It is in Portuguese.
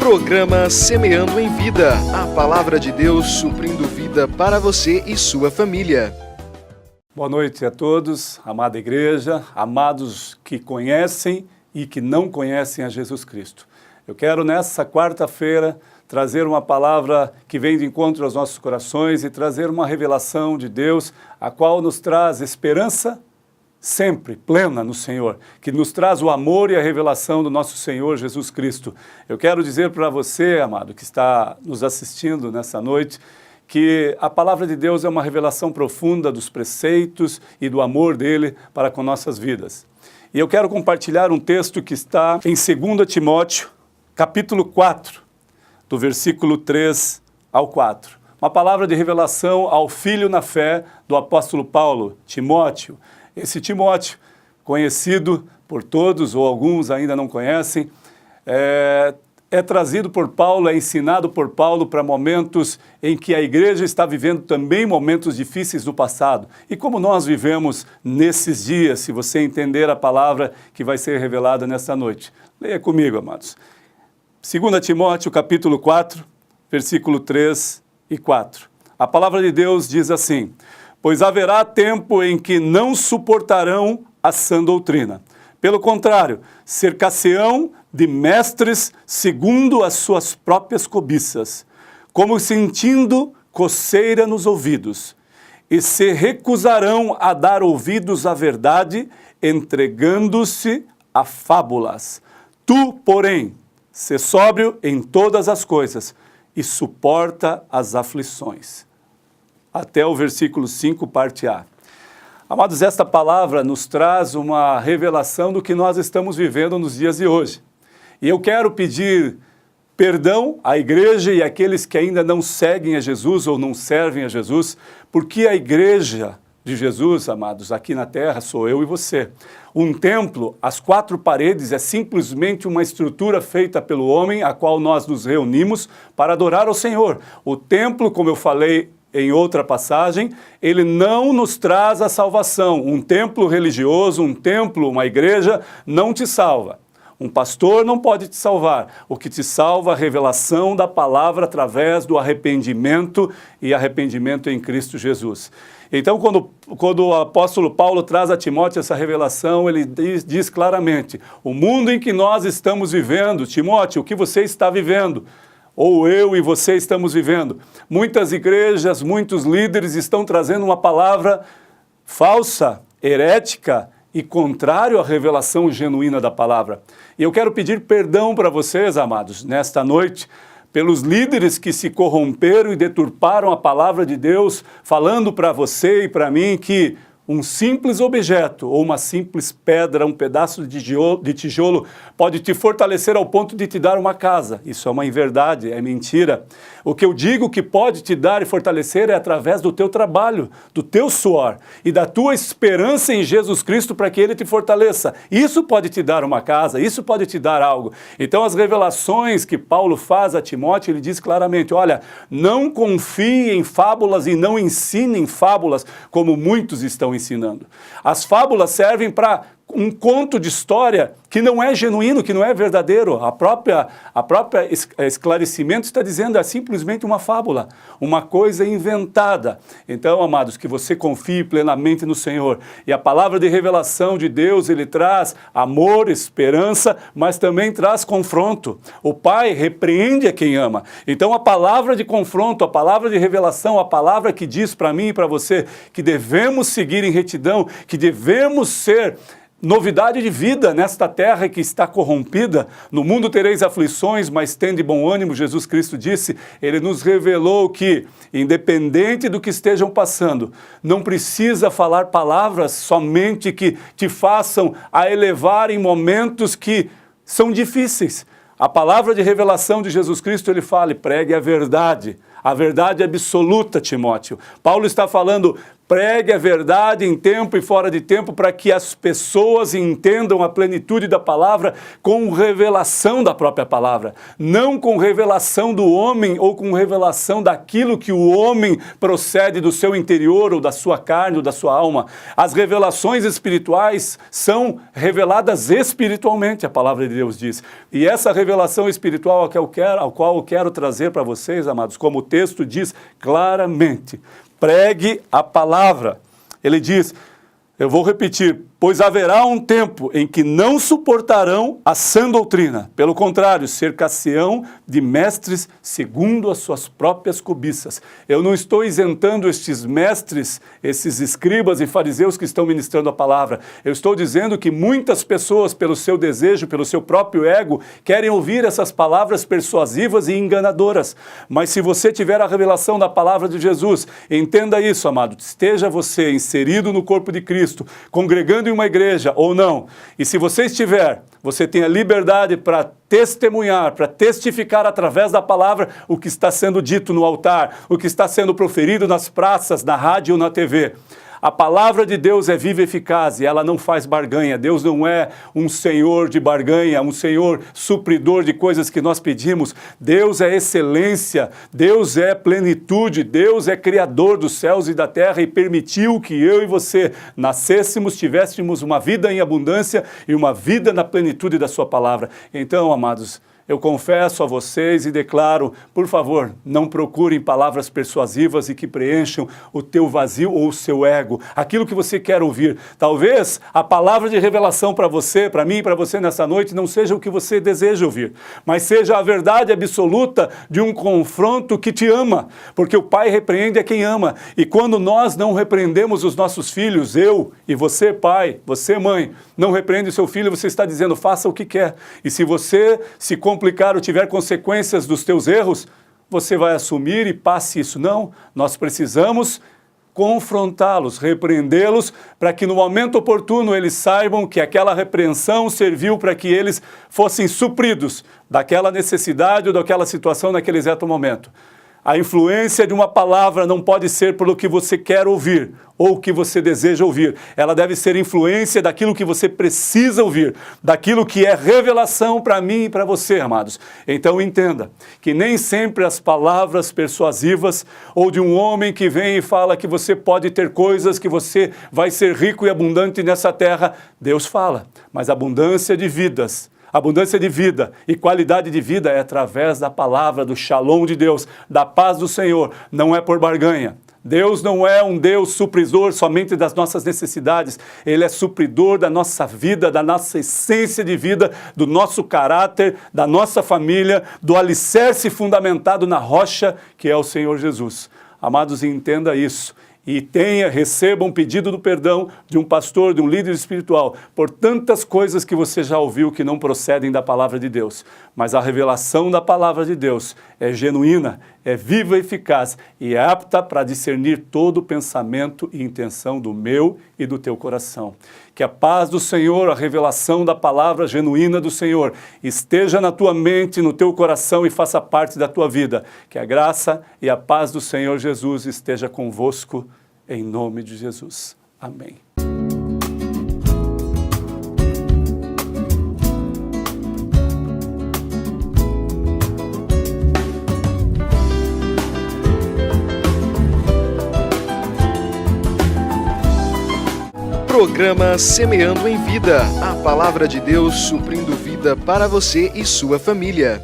Programa Semeando em Vida, a palavra de Deus suprindo vida para você e sua família. Boa noite a todos, amada igreja, amados que conhecem e que não conhecem a Jesus Cristo. Eu quero nessa quarta-feira trazer uma palavra que vem de encontro aos nossos corações e trazer uma revelação de Deus, a qual nos traz esperança sempre plena no Senhor, que nos traz o amor e a revelação do nosso Senhor Jesus Cristo. Eu quero dizer para você, amado, que está nos assistindo nessa noite, que a palavra de Deus é uma revelação profunda dos preceitos e do amor dele para com nossas vidas. E eu quero compartilhar um texto que está em 2 Timóteo, capítulo 4, do versículo 3 ao 4. Uma palavra de revelação ao filho na fé do apóstolo Paulo, Timóteo. Esse Timóteo, conhecido por todos, ou alguns ainda não conhecem, é trazido por Paulo, é ensinado por Paulo para momentos em que a igreja está vivendo também momentos difíceis do passado. E como nós vivemos nesses dias, se você entender a palavra que vai ser revelada nesta noite. Leia comigo, amados. 2 Timóteo, capítulo 4, versículo 3 e 4. A palavra de Deus diz assim: pois haverá tempo em que não suportarão a sã doutrina. Pelo contrário, cercar-se-ão de mestres segundo as suas próprias cobiças, como sentindo coceira nos ouvidos, e se recusarão a dar ouvidos à verdade, entregando-se a fábulas. Tu, porém, sê sóbrio em todas as coisas e suporta as aflições. Até o versículo 5, parte A. Amados, esta palavra nos traz uma revelação do que nós estamos vivendo nos dias de hoje. E eu quero pedir perdão à igreja e àqueles que ainda não seguem a Jesus ou não servem a Jesus, porque a igreja de Jesus, amados, aqui na terra sou eu e você. Um templo, as quatro paredes, é simplesmente uma estrutura feita pelo homem, a qual nós nos reunimos para adorar ao Senhor. O templo, como eu falei em outra passagem, ele não nos traz a salvação. Um templo religioso, um templo, uma igreja, não te salva. Um pastor não pode te salvar. O que te salva é a revelação da palavra através do arrependimento e arrependimento em Cristo Jesus. Então, quando o apóstolo Paulo traz a Timóteo essa revelação, ele diz claramente, o mundo em que nós estamos vivendo, Timóteo, o que você está vivendo, ou eu e você estamos vivendo. Muitas igrejas, muitos líderes estão trazendo uma palavra falsa, herética e contrário à revelação genuína da palavra. E eu quero pedir perdão para vocês, amados, nesta noite, pelos líderes que se corromperam e deturparam a palavra de Deus, falando para você e para mim que um simples objeto ou uma simples pedra, um pedaço de tijolo pode te fortalecer ao ponto de te dar uma casa. Isso é uma inverdade, é mentira. O que eu digo que pode te dar e fortalecer é através do teu trabalho, do teu suor e da tua esperança em Jesus Cristo para que Ele te fortaleça. Isso pode te dar uma casa, isso pode te dar algo. Então as revelações que Paulo faz a Timóteo, ele diz claramente, olha, não confie em fábulas e não ensine em fábulas como muitos estão ensinando. As fábulas servem para um conto de história que não é genuíno, que não é verdadeiro. A própria esclarecimento está dizendo é simplesmente uma fábula, uma coisa inventada. Então, amados, que você confie plenamente no Senhor. E a palavra de revelação de Deus, ele traz amor, esperança, mas também traz confronto. O Pai repreende a quem ama. Então, a palavra de confronto, a palavra de revelação, a palavra que diz para mim e para você que devemos seguir em retidão, que devemos ser novidade de vida nesta terra que está corrompida. No mundo tereis aflições, mas tende bom ânimo, Jesus Cristo disse. Ele nos revelou que, independente do que estejam passando, não precisa falar palavras somente que te façam a elevar em momentos que são difíceis. A palavra de revelação de Jesus Cristo, ele fala, pregue a verdade absoluta, Timóteo. Paulo está falando, Pregue a verdade em tempo e fora de tempo para que as pessoas entendam a plenitude da palavra com revelação da própria palavra, não com revelação do homem ou com revelação daquilo que o homem procede do seu interior ou da sua carne ou da sua alma. As revelações espirituais são reveladas espiritualmente, a palavra de Deus diz. E essa revelação espiritual ao qual eu quero trazer para vocês, amados, como o texto diz claramente, pregue a palavra. Ele diz, eu vou repetir, pois haverá um tempo em que não suportarão a sã doutrina. Pelo contrário, cercar-se-ão de mestres segundo as suas próprias cobiças. Eu não estou isentando estes mestres, esses escribas e fariseus que estão ministrando a palavra. Eu estou dizendo que muitas pessoas, pelo seu desejo, pelo seu próprio ego, querem ouvir essas palavras persuasivas e enganadoras. Mas se você tiver a revelação da palavra de Jesus, entenda isso, amado. Esteja você inserido no corpo de Cristo, congregando em uma igreja ou não, e se você estiver, você tem a liberdade para testemunhar, para testificar através da palavra o que está sendo dito no altar, o que está sendo proferido nas praças, na rádio ou na TV. A palavra de Deus é viva e eficaz e ela não faz barganha. Deus não é um senhor de barganha, um senhor supridor de coisas que nós pedimos. Deus é excelência, Deus é plenitude, Deus é criador dos céus e da terra e permitiu que eu e você nascêssemos, tivéssemos uma vida em abundância e uma vida na plenitude da sua palavra. Então, amados, eu confesso a vocês e declaro, por favor, não procurem palavras persuasivas e que preencham o teu vazio ou o seu ego, aquilo que você quer ouvir. Talvez a palavra de revelação para você, para mim e para você nessa noite não seja o que você deseja ouvir, mas seja a verdade absoluta de um confronto que te ama, porque o pai repreende a quem ama. E quando nós não repreendemos os nossos filhos, eu e você, pai, você, mãe, não repreende o seu filho, você está dizendo, faça o que quer. E se você se complicar ou tiver consequências dos teus erros, você vai assumir e passe isso. Não, nós precisamos confrontá-los, repreendê-los, para que no momento oportuno eles saibam que aquela repreensão serviu para que eles fossem supridos daquela necessidade ou daquela situação naquele exato momento. A influência de uma palavra não pode ser pelo que você quer ouvir ou o que você deseja ouvir. Ela deve ser influência daquilo que você precisa ouvir, daquilo que é revelação para mim e para você, amados. Então entenda que nem sempre as palavras persuasivas ou de um homem que vem e fala que você pode ter coisas, que você vai ser rico e abundante nessa terra, Deus fala, mas abundância de vidas. Abundância de vida e qualidade de vida é através da palavra, do shalom de Deus, da paz do Senhor, não é por barganha. Deus não é um Deus supridor somente das nossas necessidades, Ele é supridor da nossa vida, da nossa essência de vida, do nosso caráter, da nossa família, do alicerce fundamentado na rocha que é o Senhor Jesus. Amados, entenda isso. E receba um pedido do perdão de um pastor, de um líder espiritual, por tantas coisas que você já ouviu que não procedem da palavra de Deus. Mas a revelação da palavra de Deus é genuína, é viva e eficaz e é apta para discernir todo o pensamento e intenção do meu e do teu coração. Que a paz do Senhor, a revelação da palavra genuína do Senhor esteja na tua mente, no teu coração e faça parte da tua vida. Que a graça e a paz do Senhor Jesus esteja convosco, em nome de Jesus. Amém. Programa Semeando em Vida, a palavra de Deus suprindo vida para você e sua família.